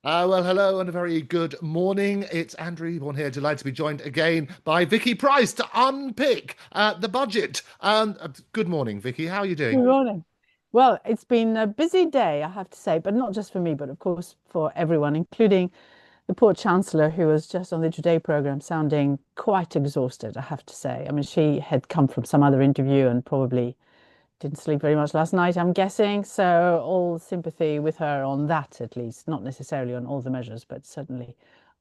Well, hello and a very good morning. It's Andrew Eborn here, delighted to be joined again by Vicky Pryce to unpick the budget. Good morning, Vicky. How are you doing? Good morning. Well, it's been a busy day, I have to say, but not just for me, but of course for everyone, including the poor Chancellor, who was just on the Today programme sounding quite exhausted, I have to say. I mean, she had come from some other interview and probably didn't sleep very much last night, I'm guessing. So all sympathy with her on that, at least, not necessarily on all the measures, but certainly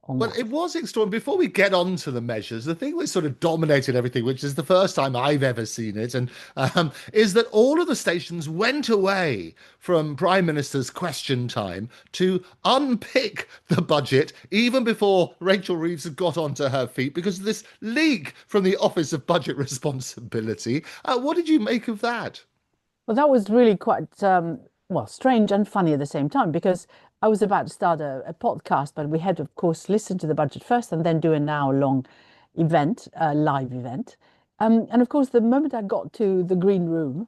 on Well, it that. was extraordinary. Before we get on to the measures, the thing which sort of dominated everything, which is the first time I've ever seen it, and is that all of the stations went away from Prime Minister's question time to unpick the budget even before Rachel Reeves had got onto her feet because of this leak from the Office of Budget Responsibility. What did you make of that? Well, that was really quite well, strange and funny at the same time because I was about to start a podcast, but we had, of course, listen to the budget first and then do an hour-long event, a live event. And of course, the moment I got to the green room,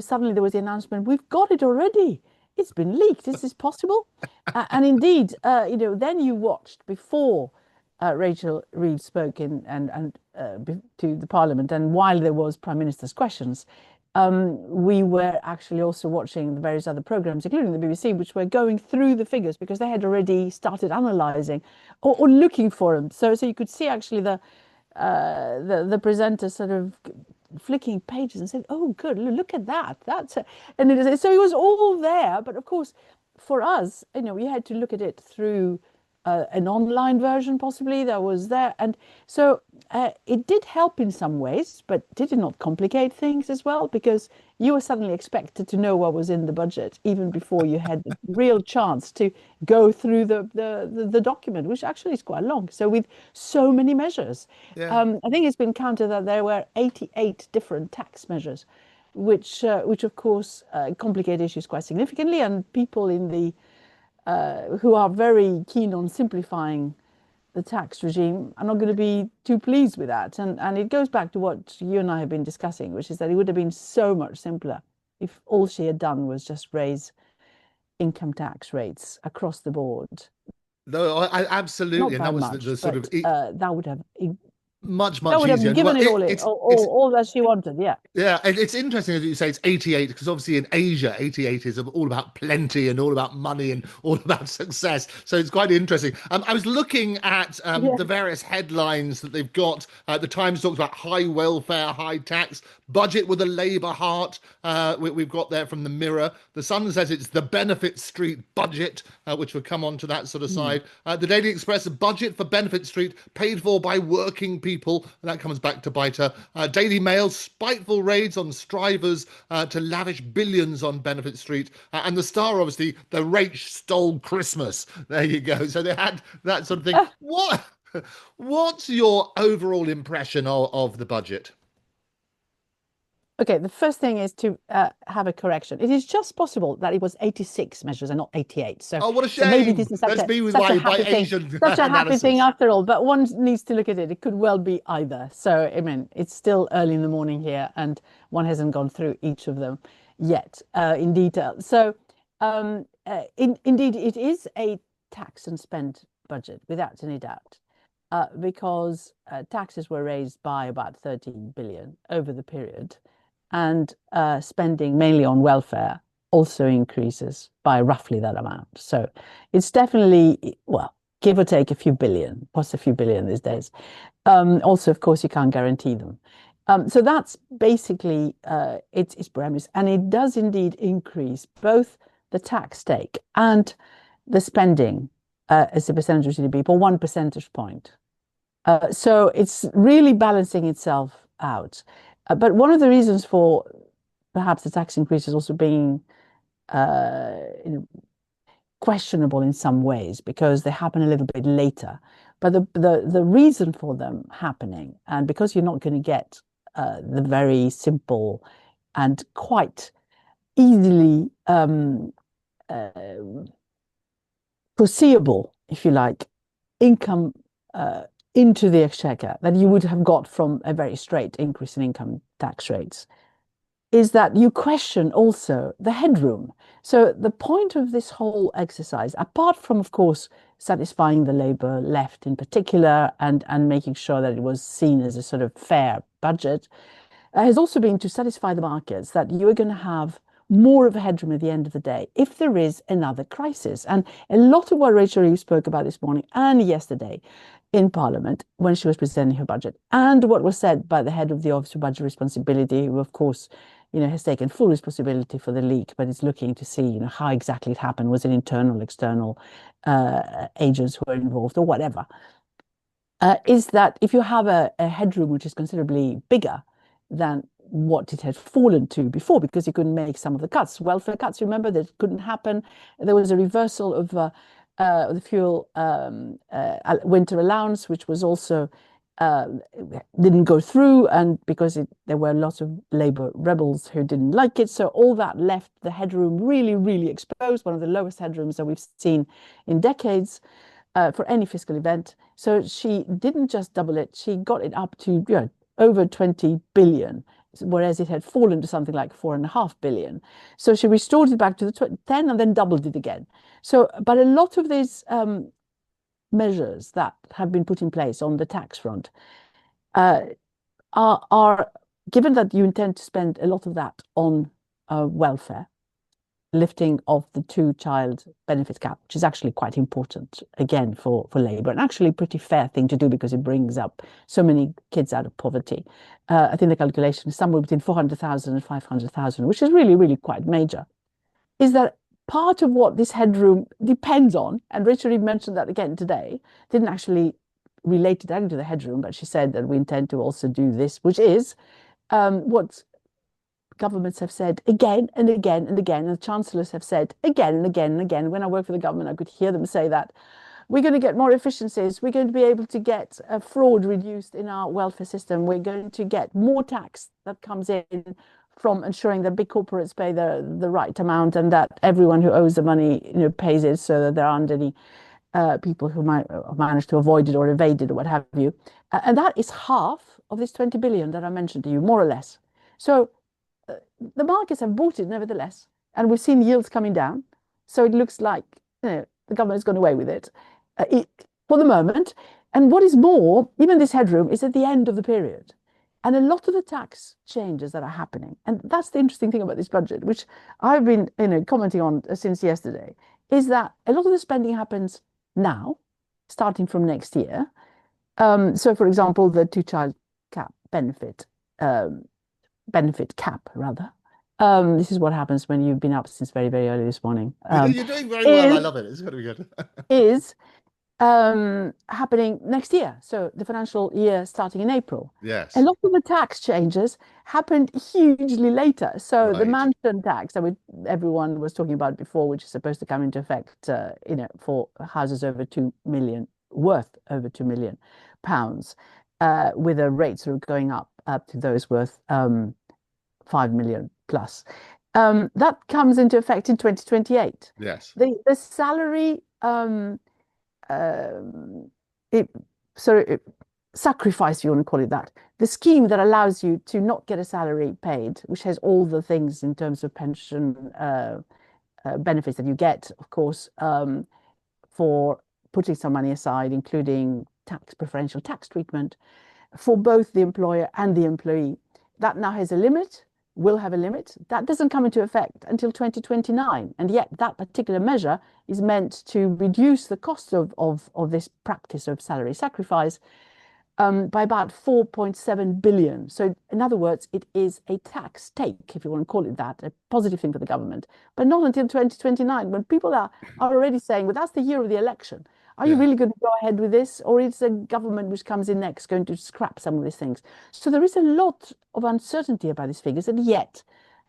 suddenly there was the announcement, we've got it already. It's been leaked. Is this possible? And indeed, then you watched before Rachel Reeves spoke to the Parliament, and while there was Prime Minister's questions, we were actually also watching the various other programs, including the BBC, which were going through the figures because they had already started analysing or looking for them. So you could see actually the presenter sort of flicking pages and said, "Oh, good, look at that. That's a," and so it was all there. But of course, for us, we had to look at it through an online version, possibly that was there, and so it did help in some ways, but did it not complicate things as well? Because you were suddenly expected to know what was in the budget even before you had the real chance to go through the document, which actually is quite long. So with so many measures, Yeah. I think it's been counted that there were 88 different tax measures, which of course complicate issues quite significantly, and people in the who are very keen on simplifying the tax regime are not going to be too pleased with that. And it goes back to what you and I have been discussing, which is that it would have been so much simpler if all she had done was just raise income tax rates across the board. No, absolutely, Not and that by was the much, sort of but much that much would easier. have And given well, it it's all that she wanted. Yeah. yeah, and it's interesting that you say it's 88 because obviously in Asia, 88 is all about plenty and all about money and all about success. So it's quite interesting. I was looking at Yeah. the various headlines that they've got. The Times talks about high welfare, high tax, budget with a Labour heart. We've got there from the Mirror. The Sun says it's the Benefit Street budget, which will come on to that sort of Hmm. side. The Daily Express, a budget for Benefit Street paid for by working people. And that comes back to bite her. Daily Mail, spiteful raids on strivers to lavish billions on Benefit Street. And the Star, obviously, the Rach stole Christmas. There you go. So they had that sort of thing. What? What's your overall impression of the budget? Okay, the first thing is to have a correction. It is just possible that it was 86 measures and not 88. So, Oh, what a so maybe this shame. is That's me with such a my happy thing, Asian such a happy thing analysis. after all. But one needs to look at it. It could well be either. So, I mean, it's still early in the morning here, and one hasn't gone through each of them yet in detail. So, indeed, it is a tax and spend budget without any doubt. Because taxes were raised by about 13 billion over the period, and spending mainly on welfare also increases by roughly that amount. So it's definitely, well, give or take a few billion, plus a few billion these days. Also, of course, you can't guarantee them. So that's basically its premise. And it does indeed increase both the tax take and the spending as a percentage of GDP for 1 percentage point. So it's really balancing itself out. But one of the reasons for perhaps the tax increases also being uh, you know, questionable in some ways because they happen a little bit later. But the reason for them happening, and because you're not going to get the very simple and quite easily uh, foreseeable, if you like, income into the exchequer that you would have got from a very straight increase in income tax rates. is that you question also the headroom. So the point of this whole exercise, apart from, of course, satisfying the Labour left in particular and making sure that it was seen as a sort of fair budget, has also been to satisfy the markets that you are going to have more of a headroom at the end of the day if there is another crisis. And a lot of what Rachel Reeves spoke about this morning and yesterday in Parliament when she was presenting her budget, and what was said by the head of the Office of Budget Responsibility, who, of course, has taken full responsibility for the leak, but is looking to see, how exactly it happened. Was it internal, external agents who were involved, or whatever? Is that if you have a headroom which is considerably bigger than what it had fallen to before, because you couldn't make some of the cuts, welfare cuts, remember, that couldn't happen. There was a reversal of the fuel winter allowance, which was also didn't go through, and because there were lots of Labour rebels who didn't like it. So all that left the headroom really, really exposed, one of the lowest headrooms that we've seen in decades. For any fiscal event. So she didn't just double it, she got it up to over 20 billion, whereas it had fallen to something like 4.5 billion. So she restored it back to the 10 and then doubled it again. So, but a lot of these measures that have been put in place on the tax front are, given that you intend to spend a lot of that on welfare, lifting of the two-child benefit cap, which is actually quite important, again, for Labour, and actually a pretty fair thing to do because it brings up so many kids out of poverty. I think the calculation is somewhere between 400,000 and 500,000, which is really, really quite major. Is that part of what this headroom depends on? And Rachel Reeves mentioned that again today, didn't actually relate it directly to the headroom, but she said that we intend to also do this, which is what governments have said again and again and again, and the chancellors have said again and again and again. When I worked for the government, I could hear them say that we're going to get more efficiencies. We're going to be able to get fraud reduced in our welfare system. We're going to get more tax that comes in from ensuring that big corporates pay the right amount and that everyone who owes the money, pays it, so that there aren't any people who might manage to avoid it or evade it or what have you. And that is half of this 20 billion that I mentioned to you, more or less. So the markets have bought it nevertheless, and we've seen yields coming down. So it looks like the government has gone away with it, for the moment. And what is more, even this headroom is at the end of the period. And a lot of the tax changes that are happening, and that's the interesting thing about this budget, which I've been commenting on since yesterday, is that a lot of the spending happens now, starting from next year. So, for example, the two-child cap benefit cap, rather. This is what happens when you've been up since very, very early this morning. You're doing very well. I love it. It's going to be good. Is happening next year. So the financial year starting in April. A Yes. lot of the tax changes happened hugely later. So the Right. mansion tax that everyone was talking about before, which is supposed to come into effect, for houses over 2 million, worth over 2 million pounds, with the rates sort of going up to those worth 5 million plus. That comes into effect in 2028. Yes. The salary it sort of sacrifice, if you want to call it that, the scheme that allows you to not get a salary paid, which has all the things in terms of pension benefits that you get, of course, for putting some money aside, including preferential tax treatment for both the employer and the employee. That now has a limit, will have a limit. That doesn't come into effect until 2029. And yet that particular measure is meant to reduce the cost of this practice of salary sacrifice by about 4.7 billion. So in other words, it is a tax take, if you want to call it that, a positive thing for the government, but not until 2029, when people are already saying, well, that's the year of the election. Are you Yeah. really going to go ahead with this? Or is a government which comes in next going to scrap some of these things? So there is a lot of uncertainty about these figures, and yet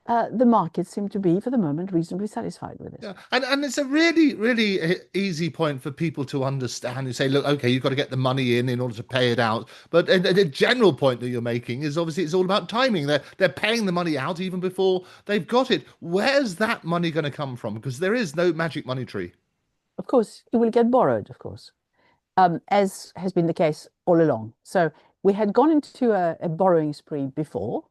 the markets seem to be, for the moment, reasonably satisfied with this. Yeah, and it's a really, really easy point for people to understand. You say, look, okay, you've got to get the money in order to pay it out. But the general point that you're making is obviously it's all about timing. They're paying the money out even before they've got it. Where's that money going to come from? Because there is no magic money tree. Of course, it will get borrowed, of course, as has been the case all along. So we had gone into a borrowing spree before,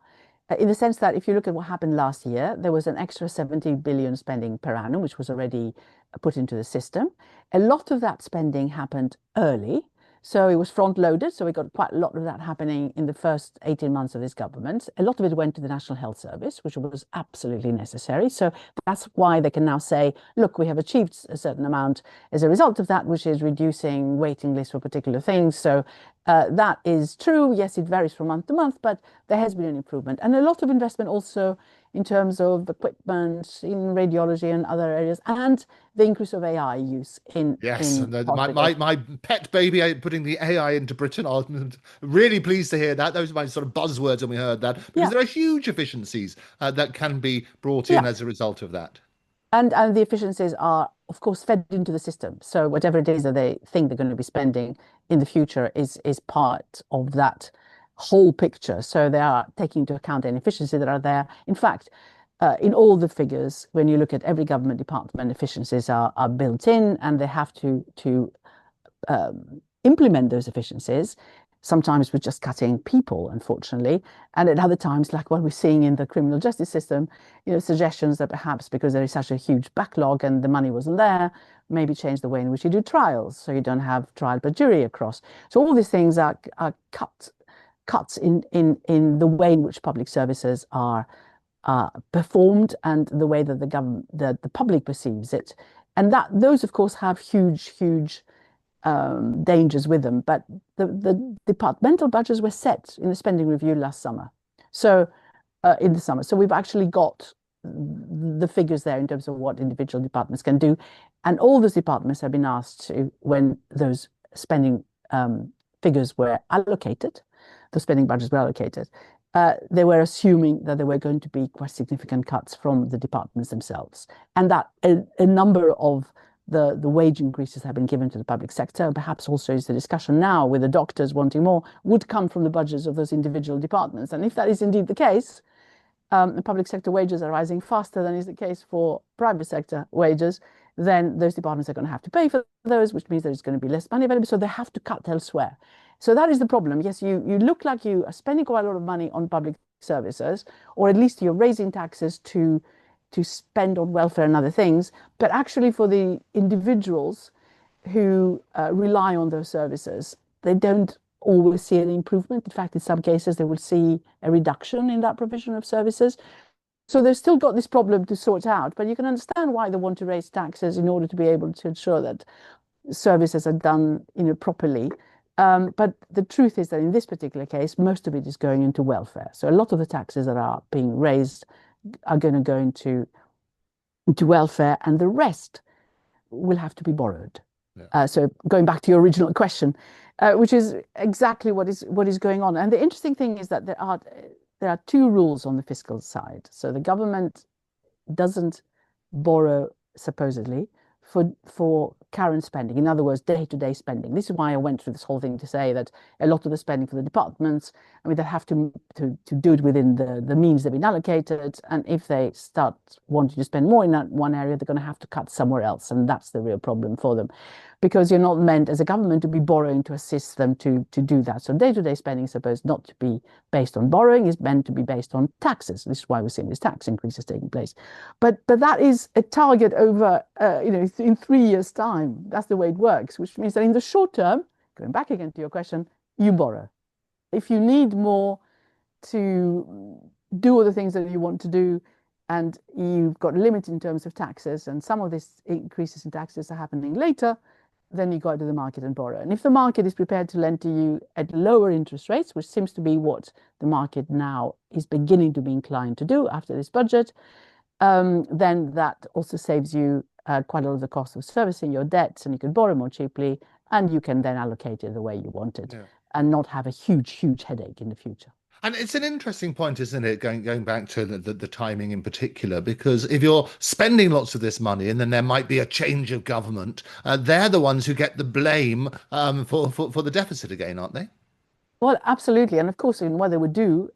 in the sense that if you look at what happened last year, there was an extra 70 billion spending per annum, which was already put into the system. A lot of that spending happened early. So it was front loaded. So we got quite a lot of that happening in the first 18 months of this government. A lot of it went to the National Health Service, which was absolutely necessary. So that's why they can now say, look, we have achieved a certain amount as a result of that, which is reducing waiting lists for particular things. So that is true. Yes, it varies from month to month, but there has been an improvement. And a lot of investment also in terms of equipment in radiology and other areas, and the increase of AI use Yes, in and hospitals. my pet baby putting the AI into Britain. I'm really pleased to hear that. Those are my sort of buzzwords when we heard that, because Yeah, there are huge efficiencies that can be brought in yeah. as a result of that. And the efficiencies are, of course, fed into the system. So whatever it is that they think they're going to be spending in the future is part of that whole picture. So they are taking into account any efficiencies that are there. In fact, in all the figures, when you look at every government department, efficiencies are built in, and they have to implement those efficiencies, sometimes with just cutting people, unfortunately, and at other times, like what we're seeing in the criminal justice system, suggestions that perhaps because there is such a huge backlog and the money wasn't there, maybe change the way in which you do trials so you don't have trial by jury across. So all these things are cuts in the way in which public services are performed and the way that the public perceives it. And that those, of course, have huge dangers with them. But the departmental budgets were set in the spending review last summer. So in the summer. So we've actually got the figures there in terms of what individual departments can do. And all those departments have been asked to, when those spending figures were allocated, the spending budgets were allocated, they were assuming that there were going to be quite significant cuts from the departments themselves. And that a number of the wage increases have been given to the public sector, and perhaps also is the discussion now with the doctors wanting more, would come from the budgets of those individual departments. And if that is indeed the case, the public sector wages are rising faster than is the case for private sector wages, then those departments are going to have to pay for those, which means there's going to be less money available. So they have to cut elsewhere. So that is the problem. Yes, you look like you are spending quite a lot of money on public services, or at least you're raising taxes to spend on welfare and other things. But actually, for the individuals who rely on those services, they don't always see an improvement. In fact, in some cases, they will see a reduction in that provision of services. So they've still got this problem to sort out. But you can understand why they want to raise taxes in order to be able to ensure that services are done, properly. But the truth is that in this particular case, most of it is going into welfare. So a lot of the taxes that are being raised are going to go into welfare, and the rest will have to be borrowed. Yeah. So going back to your original question, which is exactly what is going on. And the interesting thing is that there are two rules on the fiscal side. So the government doesn't borrow supposedly for current spending. In other words, day-to-day spending. This is why I went through this whole thing to say that a lot of the spending for the departments, I mean, they have to do it within the means they've been allocated. And if they start wanting to spend more in that one area, they're going to have to cut somewhere else. And that's the real problem for them, because you're not meant as a government to be borrowing to assist them to do that. So day-to-day spending is supposed not to be based on borrowing, is meant to be based on taxes. This is why we're seeing these tax increases taking place. But that is a target over, in 3 years' time. That's the way it works, which means that in the short term, going back again to your question, you borrow. If you need more to do all the things that you want to do, and you've got a limit in terms of taxes, and some of these increases in taxes are happening later, then you go to the market and borrow. And if the market is prepared to lend to you at lower interest rates, which seems to be what the market now is beginning to be inclined to do after this budget, then that also saves you quite a lot of the cost of servicing your debts, and you can borrow more cheaply, and you can then allocate it the way you want it, Yeah. and not have a huge headache in the future. And it's an interesting point, isn't it? Going back to the timing in particular, because if you're spending lots of this money and then there might be a change of government, they're the ones who get the blame for the deficit again, aren't they? Well, absolutely. And of course, in what they would do,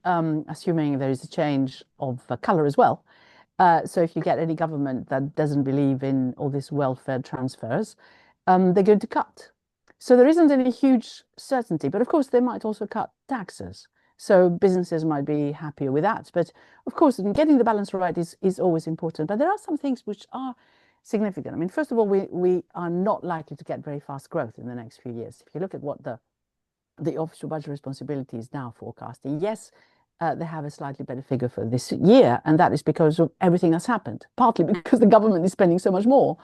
assuming there is a change of color as well. So if you get any government that doesn't believe in all these welfare transfers, they're going to cut. So there isn't any huge certainty. But of course, they might also cut taxes. So businesses might be happier with that. But of course, getting the balance right is always important. But there are some things which are significant. I mean, first of all, we are not likely to get very fast growth in the next few years. If you look at what the Office for Budget Responsibility is now forecasting, yes, they have a slightly better figure for this year, and that is because of everything that's happened, partly because the government is spending so much more,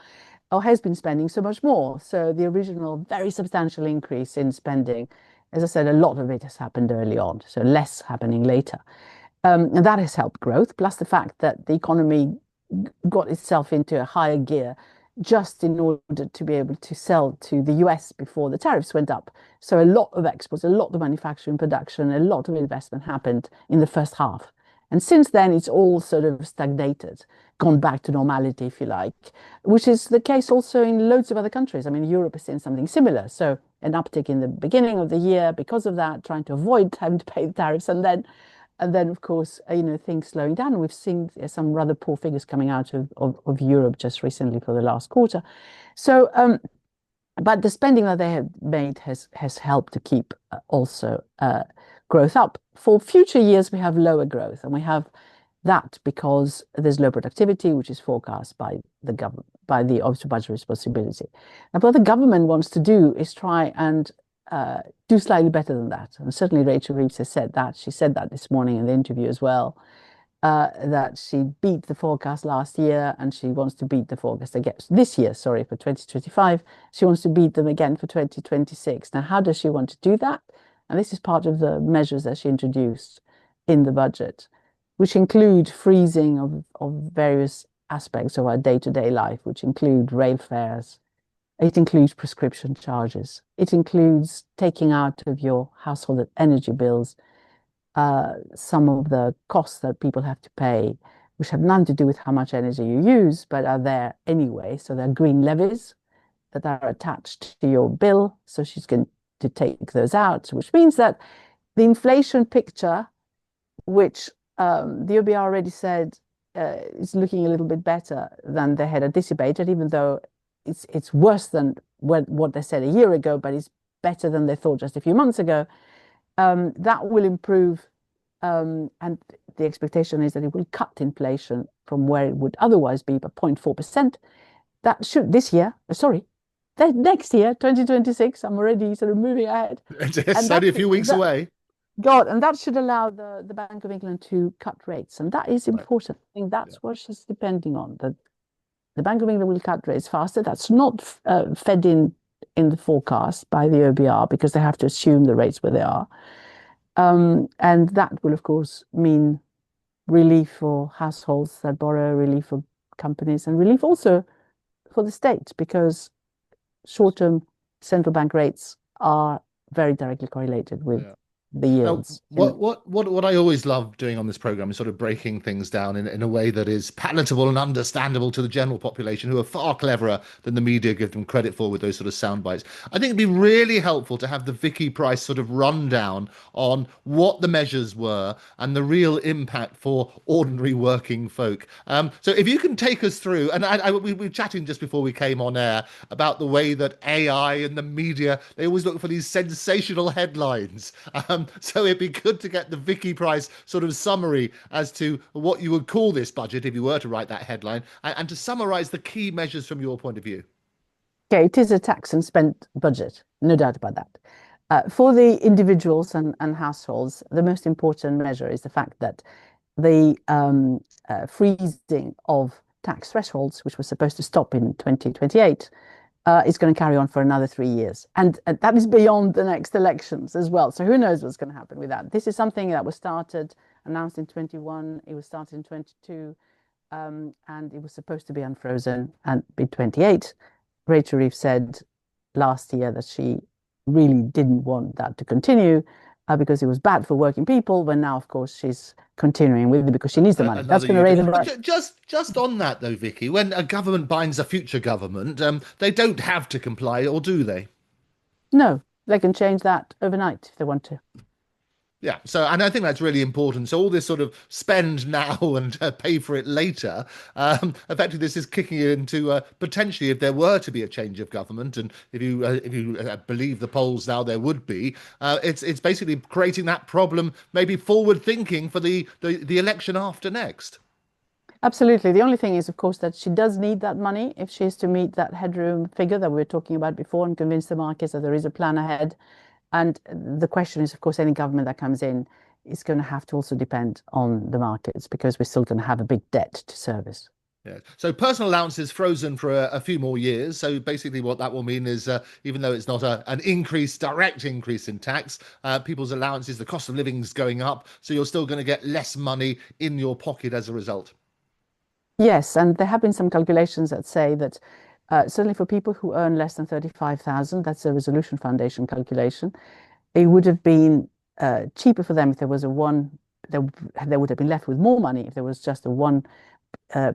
or has been spending so much more. So the original very substantial increase in spending, as I said, a lot of it has happened early on, so less happening later. And that has helped growth, plus the fact that the economy got itself into a higher gear just in order to be able to sell to the US before the tariffs went up. So a lot of exports, a lot of manufacturing production, a lot of investment happened in the first half. And since then, it's all sort of stagnated, gone back to normality, if you like, which is the case also in loads of other countries. I mean, Europe is seeing something similar. So an uptick in the beginning of the year because of that, trying to avoid having to pay the tariffs, and then, of course, things slowing down. We've seen some rather poor figures coming out of Europe just recently for the last quarter. So, but the spending that they have made has helped to keep also growth up. For future years, we have lower growth, and we have that because there's low productivity, which is forecast by the government, by the Office of Budget Responsibility. And what the government wants to do is try and do slightly better than that. And certainly Rachel Reeves has said that. She said that this morning in the interview as well, that she beat the forecast last year and she wants to beat the forecast again this year, sorry, for 2025. She wants to beat them again for 2026. Now, how does she want to do that? And this is part of the measures that she introduced in the budget, which include freezing of various aspects of our day-to-day life, which include rail fares. It includes prescription charges. It includes taking out of your household energy bills some of the costs that people have to pay, which have nothing to do with how much energy you use, but are there anyway. So there are green levies that are attached to your bill. So she's going to take those out, which means that the inflation picture, which the OBR already said is looking a little bit better than they had anticipated, even though it's worse than what they said a year ago, but it's better than they thought just a few months ago. That will improve, and the expectation is that it will cut inflation from where it would otherwise be by 0.4%. That should next year, 2026. I'm already sort of moving ahead. It's only a few weeks away. God, and that should allow the Bank of England to cut rates, and that is important. I think that's what she's depending on. That the Bank of England will cut rates faster. That's not fed in the forecast by the OBR because they have to assume the rates where they are. And that will, of course, mean relief for households that borrow, relief for companies, and relief also for the state because short-term central bank rates are very directly correlated with the yields. What I always love doing on this program is sort of breaking things down in a way that is palatable and understandable to the general population who are far cleverer than the media give them credit for with those sort of sound bites. I think it'd be really helpful to have the Vicky Pryce sort of rundown on what the measures were and the real impact for ordinary working folk. So if you can take us through, and we were chatting just before we came on air about the way that AI and the media, they always look for these sensational headlines. So it'd be good to get the Vicky Pryce sort of summary as to what you would call this budget if you were to write that headline, and to summarize the key measures from your point of view. Okay, it is a tax and spend budget, no doubt about that. For the individuals and households, the most important measure is the fact that the freezing of tax thresholds, which was supposed to stop in 2028, is going to carry on for another 3 years. And that is beyond the next elections as well. So who knows what's going to happen with that? This is something that was announced in 21, it was started in 22, and it was supposed to be unfrozen and be 28. Rachel Reeves said last year that she really didn't want that to continue because it was bad for working people. But now, of course, she's continuing with it because she needs the money. That's going to raise the price. Just on that though, Vicky, when a government binds a future government, they don't have to comply, or do they? No, they can change that overnight if they want to. Yeah, so and I think that's really important. So all this sort of spend now and pay for it later, effectively this is kicking it into potentially if there were to be a change of government, and if you believe the polls now there would be, it's basically creating that problem, maybe forward thinking for the election after next. Absolutely. The only thing is, of course, that she does need that money if she is to meet that headroom figure that we were talking about before and convince the markets that there is a plan ahead. And the question is, of course, any government that comes in is going to have to also depend on the markets because we're still going to have a big debt to service. Yeah. So personal allowance is frozen for a few more years. So basically, what that will mean is, even though it's not an increase, direct increase in tax, people's allowances, the cost of living is going up. So you're still going to get less money in your pocket as a result. Yes, and there have been some calculations that say that certainly for people who earn less than 35,000, that's a Resolution Foundation calculation, it would have been cheaper for them if there was a one, they would have been left with more money if there was just a one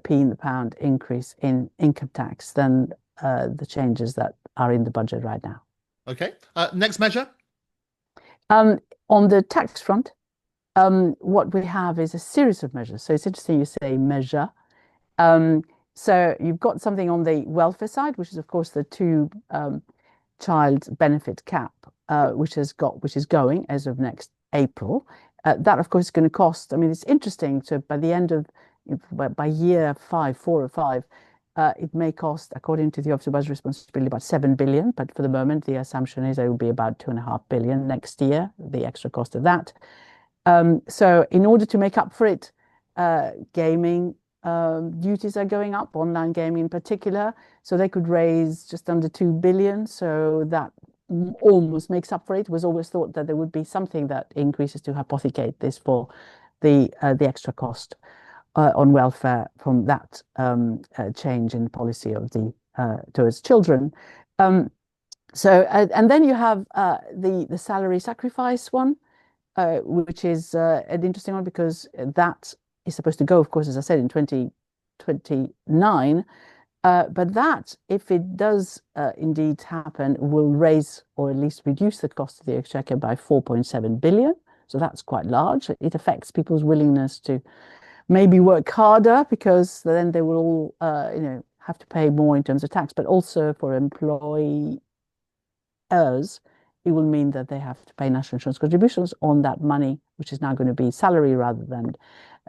p in the pound increase in income tax than the changes that are in the budget right now. Okay. Next measure. On the tax front, what we have is a series of measures. So it's interesting you say measure. Um, so you've got something on the welfare side, which is of course the two child benefit cap, which is going as of next April. That of course is going to cost. I mean, it's interesting. So by the end of by year five, 4 or 5, it may cost, according to the Office of Budget Responsibility, about 7 billion. But for the moment, the assumption is it will be about 2.5 billion next year, the extra cost of that. So in order to make up for it, gaming duties are going up, online gaming in particular. So they could raise just under 2 billion. So that almost makes up for it. It was always thought that there would be something that increases to hypothecate this for the extra cost on welfare from that change in policy of the towards children. And then you have the salary sacrifice one, which is an interesting one because that is supposed to go, of course, as I said, in 2029. But that, if it does indeed happen, will raise or at least reduce the cost of the exchequer by 4.7 billion. So that's quite large. It affects people's willingness to maybe work harder because then they will all, have to pay more in terms of tax. But also for employees, it will mean that they have to pay national insurance contributions on that money, which is now going to be salary rather than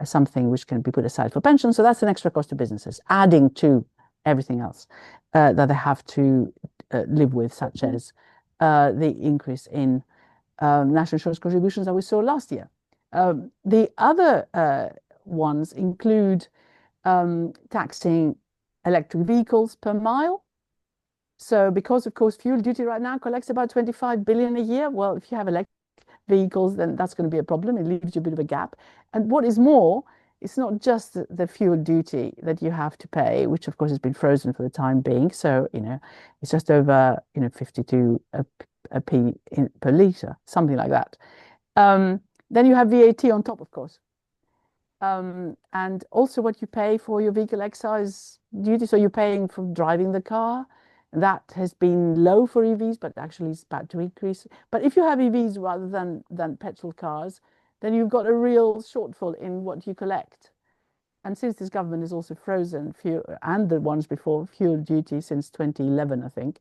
something which can be put aside for pension. So that's an extra cost to businesses, adding to everything else that they have to live with, such as the increase in national insurance contributions that we saw last year. The other ones include taxing electric vehicles per mile. So because, of course, fuel duty right now collects about 25 billion a year. Well, if you have electric vehicles, then that's going to be a problem. It leaves you a bit of a gap. And what is more, it's not just the fuel duty that you have to pay, which of course has been frozen for the time being. So, it's just over, 52 a p per litre, something like that. Then you have VAT on top, of course. And also what you pay for your vehicle excise duty. So you're paying for driving the car. That has been low for EVs, but actually it's about to increase. But if you have EVs rather than petrol cars, then you've got a real shortfall in what you collect. And since this government has also frozen fuel and the ones before fuel duty since 2011, I think,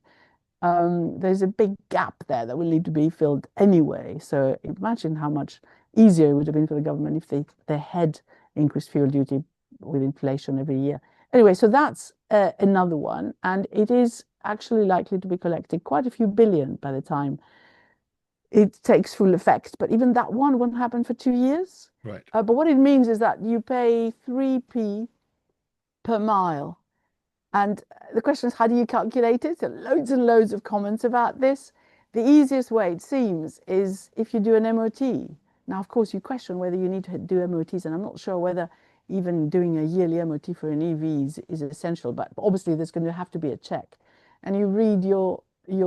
there's a big gap there that will need to be filled anyway. So imagine how much easier it would have been for the government if they had increased fuel duty with inflation every year. Anyway, so that's another one, and it is actually likely to be collected quite a few billion by the time it takes full effect. But even that one won't happen for 2 years. Right. But what it means is that you pay 3p per mile. And the question is, how do you calculate it? So loads and loads of comments about this. The easiest way, it seems, is if you do an MOT. Now, of course, you question whether you need to do MOTs, and I'm not sure whether even doing a yearly MOT for an EV is essential, but obviously there's going to have to be a check. And you read your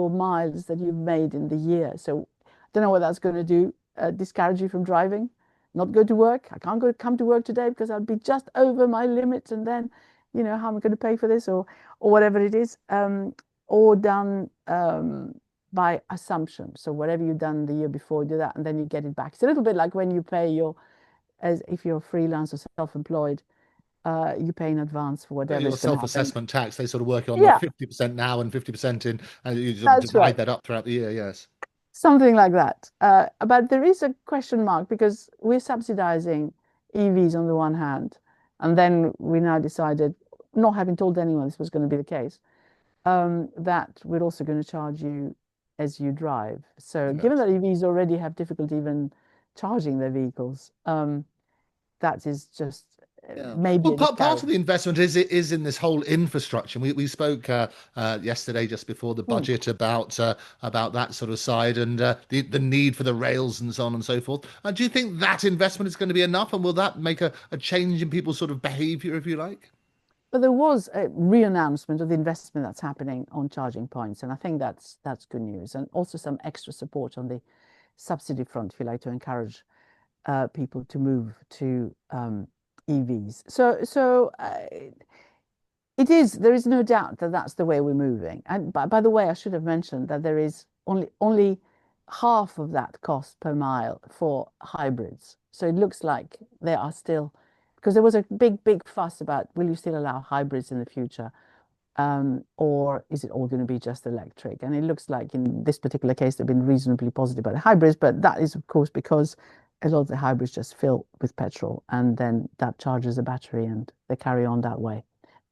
miles that you've made in the year. So I don't know what that's going to do, discourage you from driving, not go to work. I can't come to work today because I'll be just over my limits, and then how am I going to pay for this or whatever it is, or done by assumption. So whatever you've done the year before, you do that, and then you get it back. It's a little bit like when you pay as if you're freelance or self-employed, you pay in advance for Yeah, whatever your is going to happen. self-assessment tax, they sort of work on the Yeah, 50% now and 50% in, and you sort of that's divide right. that up throughout the year. Yes. Something like that. But there is a question mark because we're subsidizing EVs on the one hand, and then we now decided, not having told anyone this was going to be the case, that we're also going to charge you as you drive. So given Yes. that EVs already have difficulty even charging their vehicles, that is just Yeah. maybe Well, a part miscarriage. of the investment is in this whole infrastructure. We spoke yesterday, just before the Hmm. budget, about that sort of side and the need for the rails and so on and so forth. Do you think that investment is going to be enough, and will that make a change in people's sort of behaviour, if you like? But there was a re-announcement of the investment that's happening on charging points, and I think that's good news, and also some extra support on the subsidy front, if you like, to encourage people to move to EVs. It is. There is no doubt that that's the way we're moving. And by the way, I should have mentioned that there is only half of that cost per mile for hybrids. So it looks like there are still, because there was a big fuss about will you still allow hybrids in the future, or is it all going to be just electric? And it looks like in this particular case they've been reasonably positive about the hybrids, but that is of course because a lot of the hybrids just fill with petrol, and then that charges a battery, and they carry on that way.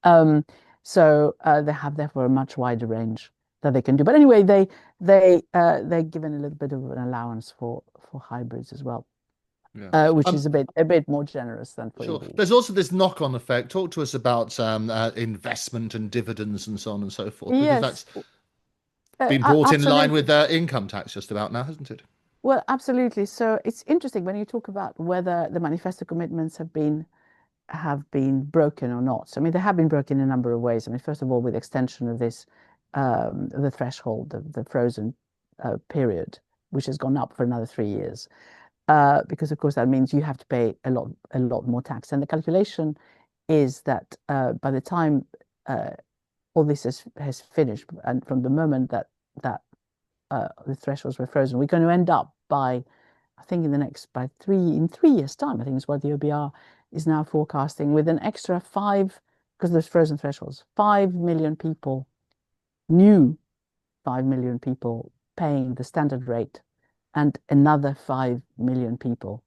Um, they have therefore a much wider range that they can do. But anyway, they're given a little bit of an allowance for hybrids as well, Yeah. which is a bit more generous than for Sure. EVs. There's also this knock-on effect. Talk to us about investment and dividends and so on and so forth, because Yes, that's been brought in line with absolutely. income tax just about now, hasn't it? Well, absolutely. So it's interesting when you talk about whether the manifesto commitments have been broken or not. So, I mean, they have been broken in a number of ways. I mean, first of all, with extension of this, the threshold, the frozen period, which has gone up for another 3 years, because of course that means you have to pay a lot more tax. And the calculation is that by the time all this has finished, and from the moment that the thresholds were frozen, we're going to end up by, I think in 3 years' time, I think is what the OBR is now forecasting, with an extra because there's frozen thresholds, 5 million people, new 5 million people paying the standard rate, and another 5 million people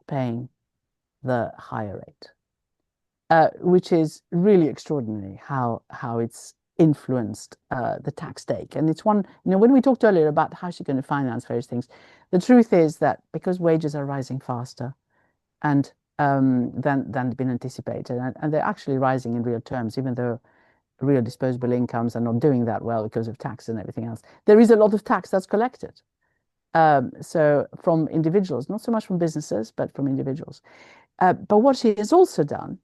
paying the higher rate, which is really extraordinary how it's influenced the tax take. And it's one, when we talked earlier about how she's going to finance various things, the truth is that because wages are rising faster and than been anticipated, and they're actually rising in real terms, even though real disposable incomes are not doing that well because of tax and everything else. There is a lot of tax that's collected. So from individuals, not so much from businesses, but from individuals. But what she has also done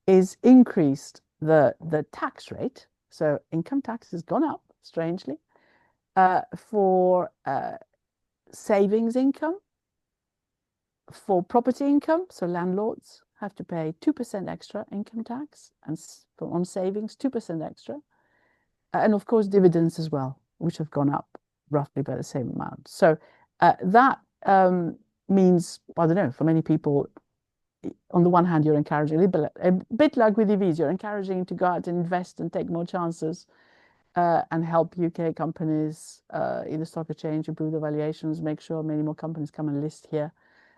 is increased the tax rate. So income tax has gone up, strangely, for savings income, for property income. So landlords have to pay 2% extra income tax, and on savings, 2% extra. And of course, dividends as well, which have gone up roughly by the same amount. So that means, I don't know, for many people, on the one hand, you're encouraging, a bit like with EVs, you're encouraging to go out and invest and take more chances, and help UK companies in the stock exchange improve the valuations, make sure many more companies come and list here.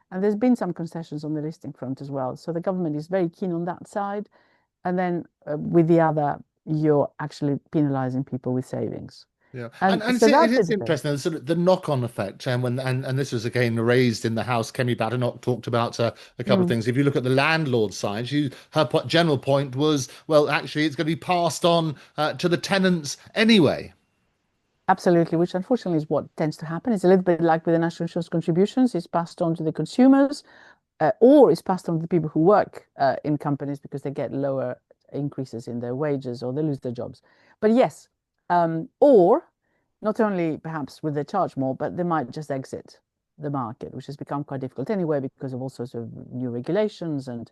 And there's been some concessions on the listing front as well. So the government is very keen on that side. And then with the other, you're actually penalizing people with savings. Yeah, And it's, so it that's a is debate. interesting, the sort of the knock-on effect, and this was again raised in the House. Kemi Badenoch talked about a couple of Mm, things. If you look at the landlord side, general point was, well, actually, it's going to be passed on to the tenants anyway. absolutely, which unfortunately is what tends to happen. It's a little bit like with the national insurance contributions. It's passed on to the consumers, or it's passed on to the people who work in companies because they get lower increases in their wages or they lose their jobs. But yes, or not only perhaps will they charge more, but they might just exit the market, which has become quite difficult anyway because of all sorts of new regulations and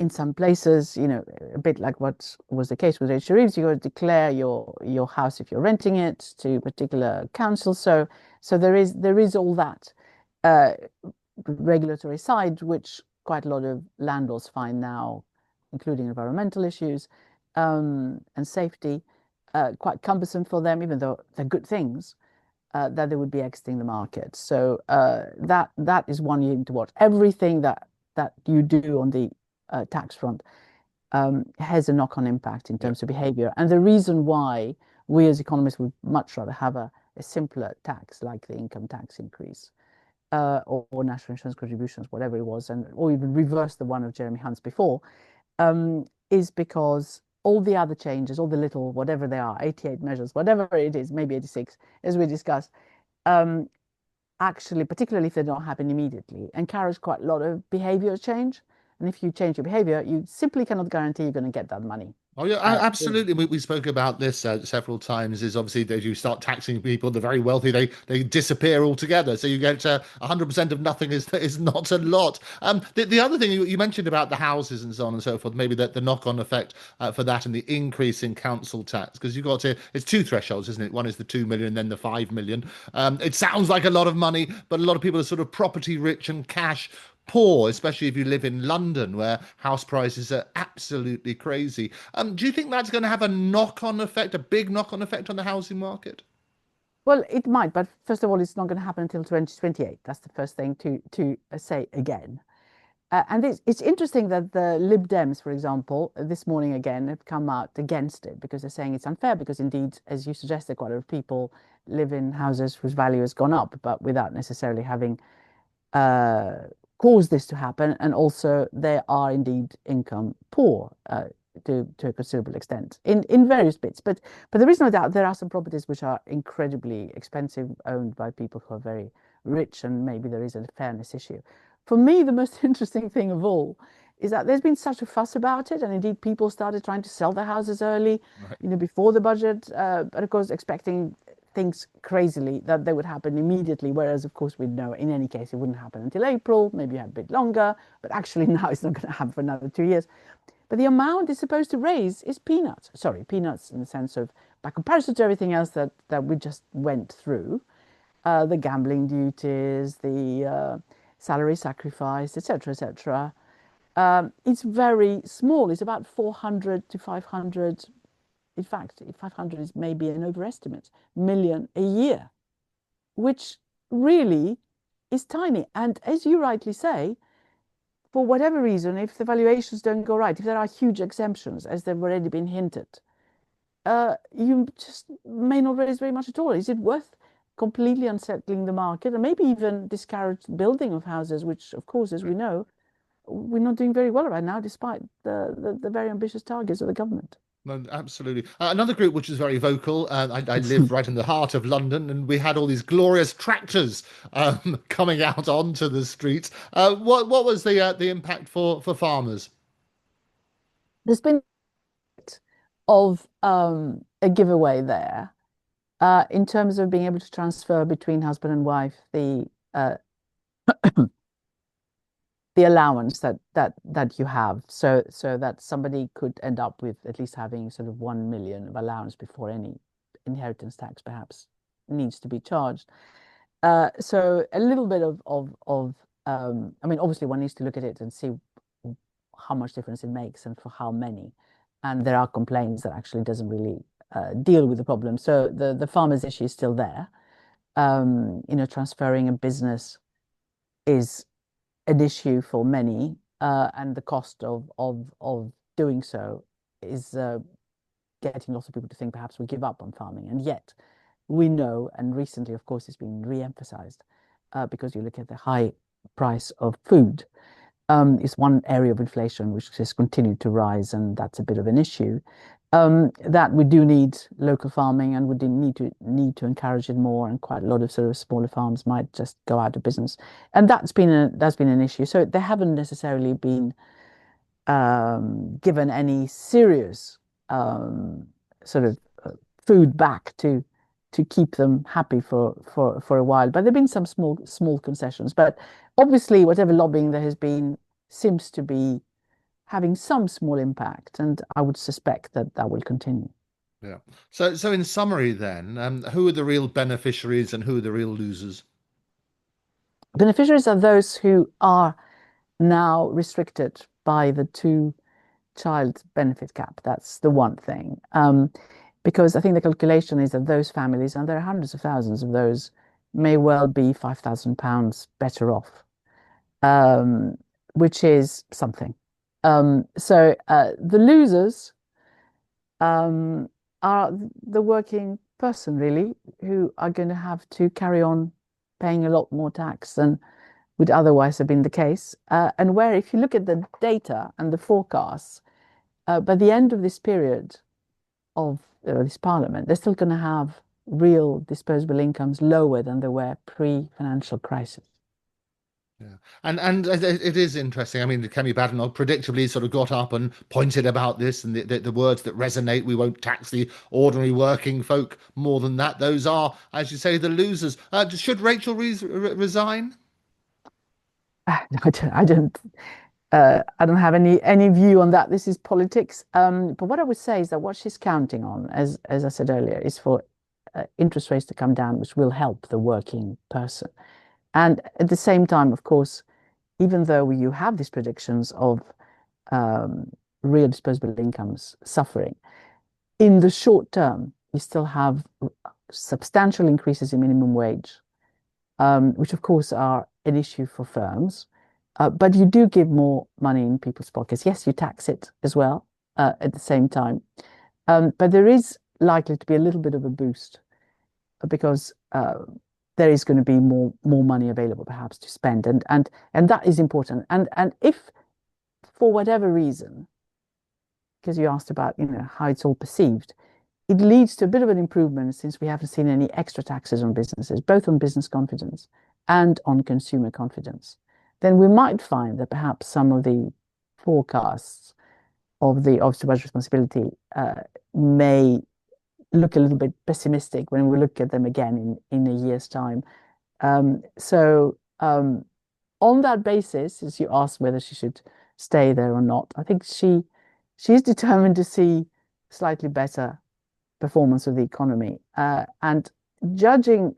in some places, a bit like what was the case with Rachel Reeves, you got to declare your house if you're renting it to a particular council. So there is all that uh, regulatory side, which quite a lot of landlords find now, including environmental issues and safety, quite cumbersome for them, even though they're good things. That they would be exiting the market. So that is one you need to watch. Everything that you do on the tax front has a knock-on impact in Yeah. terms of behavior. And the reason why we as economists would much rather have a simpler tax like the income tax increase or national insurance contributions, whatever it was, or even reverse the one of Jeremy Hunt's before, is because all the other changes, all the little, whatever they are, 88 measures, whatever it is, maybe 86, as we discussed, um, actually, particularly if they don't happen immediately, encourage quite a lot of behavior change. And if you change your behavior, you simply cannot guarantee you're going to get that money. Oh yeah, Uh, absolutely. We spoke about this several times. Is obviously that you start taxing people, the very wealthy, they disappear altogether. So you get 100% of nothing is not a lot. The other thing you mentioned about the houses and so on and so forth, maybe the knock-on effect for that and the increase in council tax, because you've got to, it's two thresholds, isn't it? One is the 2 million, and then the 5 million. It sounds like a lot of money, but a lot of people are sort of property rich and cash poor, especially if you live in London, where house prices are absolutely crazy. Do you think that's going to have a knock-on effect, a big knock-on effect on the housing market? well, it might, but first of all, it's not going to happen until 2028. That's the first thing to say again. And it's interesting that the Lib Dems, for example, this morning again have come out against it because they're saying it's unfair because indeed, as you suggested, quite a lot of people live in houses whose value has gone up, but without necessarily having uh, caused this to happen. And also, they are indeed income poor to a considerable extent in various bits. But there is no doubt there are some properties which are incredibly expensive, owned by people who are very rich, and maybe there is a fairness issue. For me, the most interesting thing of all is that there's been such a fuss about it, and indeed people started trying to sell their houses early, Right. before the budget, but of course expecting things crazily that they would happen immediately, whereas of course we know in any case it wouldn't happen until April, maybe a bit longer, but actually now it's not going to happen for another 2 years. But the amount it's supposed to raise is peanuts. Sorry, peanuts in the sense of by comparison to everything else that we just went through, the gambling duties, the salary sacrifice, etc., etc. It's very small. It's about 400 to 500. In fact, 500 is maybe an overestimate, million a year, which really is tiny. And as you rightly say, for whatever reason, if the valuations don't go right, if there are huge exemptions, as they've already been hinted, you just may not raise very much at all. Is it worth completely unsettling the market and maybe even discourage building of houses, which, of course, as we know, we're not doing very well right now, despite the very ambitious targets of the government? No, absolutely. Another group which is very vocal. I live right in the heart of London, and we had all these glorious tractors coming out onto the streets. What was the impact for farmers? There's been of a giveaway there in terms of being able to transfer between husband and wife uh, the allowance that you have, so that somebody could end up with at least having sort of 1 million of allowance before any inheritance tax perhaps needs to be charged. So a little bit of I mean, obviously one needs to look at it and see how much difference it makes and for how many. And there are complaints that actually doesn't really deal with the problem. So the farmers issue is still there. Transferring a business is an issue for many, and the cost of doing so is getting lots of people to think perhaps we give up on farming. And yet we know, and recently, of course, it's been re-emphasized because you look at the high price of food. Is one area of inflation which has continued to rise, and that's a bit of an issue. That we do need local farming, and we do need to encourage it more. And quite a lot of sort of smaller farms might just go out of business, and that's been an issue. So they haven't necessarily been given any serious sort of food back to keep them happy for a while. But there've been some small concessions. But obviously, whatever lobbying there has been seems to be having some small impact, and I would suspect that that will continue. Yeah. So in summary, then, who are the real beneficiaries and who are the real losers? Beneficiaries are those who are now restricted by the two-child benefit cap. That's the one thing. Because I think the calculation is that those families, and there are hundreds of thousands of those, may well be £5,000 better off, um, which is something. The losers um, are the working person, really, who are going to have to carry on paying a lot more tax than would otherwise have been the case. And where, if you look at the data and the forecasts, by the end of this period of this parliament, they're still going to have real disposable incomes lower than they were pre-financial crisis. Yeah, and it is interesting. I mean, Kemi Badenoch predictably sort of got up and pointed about this and the words that resonate. We won't tax the ordinary working folk more than that. Those are, as you say, the losers. Should Rachel Reeves resign? I don't have any view on that. This is politics. But what I would say is that what she's counting on, as I said earlier, is for interest rates to come down, which will help the working person. And at the same time, of course, even though you have these predictions of um, real disposable incomes suffering, in the short term, you still have substantial increases in minimum wage, which of course are an issue for firms. But you do give more money in people's pockets. Yes, you tax it as well at the same time. But there is likely to be a little bit of a boost because there is going to be more money available perhaps to spend. And that is important. And if for whatever reason, because you asked about, how it's all perceived, it leads to a bit of an improvement since we haven't seen any extra taxes on businesses, both on business confidence and on consumer confidence, then we might find that perhaps some of the forecasts of the Office of Budget Responsibility may look a little bit pessimistic when we look at them again in a year's time. On that basis, as you asked whether she should stay there or not, I think she's determined to see slightly better performance of the economy. And judging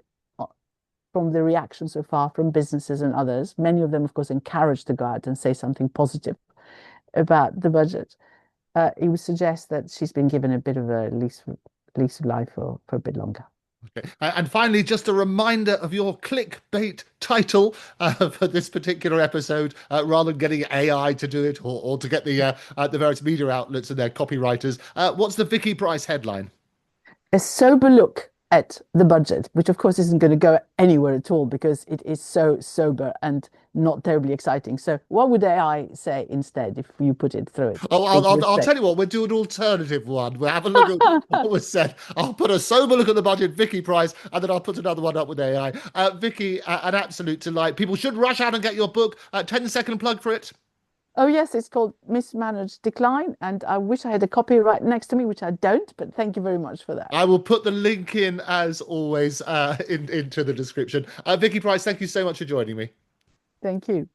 from the reaction so far from businesses and others, many of them, of course, encouraged to go out and say something positive about the budget. It would suggest that she's been given a bit of a lease of life for a bit longer. Okay. And finally, just a reminder of your clickbait title for this particular episode, rather than getting AI to do it or to get the various media outlets and their copywriters. What's the Vicky Pryce headline? A sober look at the budget, which of course isn't going to go anywhere at all because it is so sober and not terribly exciting. So what would AI say instead if you put it through it? Oh, I'll tell you what, we'll do an alternative one. We'll have a look at what was said. I'll put a sober look at the budget, Vicky Pryce, and then I'll put another one up with AI. Vicky, an absolute delight. People should rush out and get your book. 10-second plug for it. Oh, yes, it's called Mismanaged Decline. And I wish I had a copy right next to me, which I don't, but thank you very much for that. I will put the link in, as always, into the description. Vicky Pryce, thank you so much for joining me. Thank you.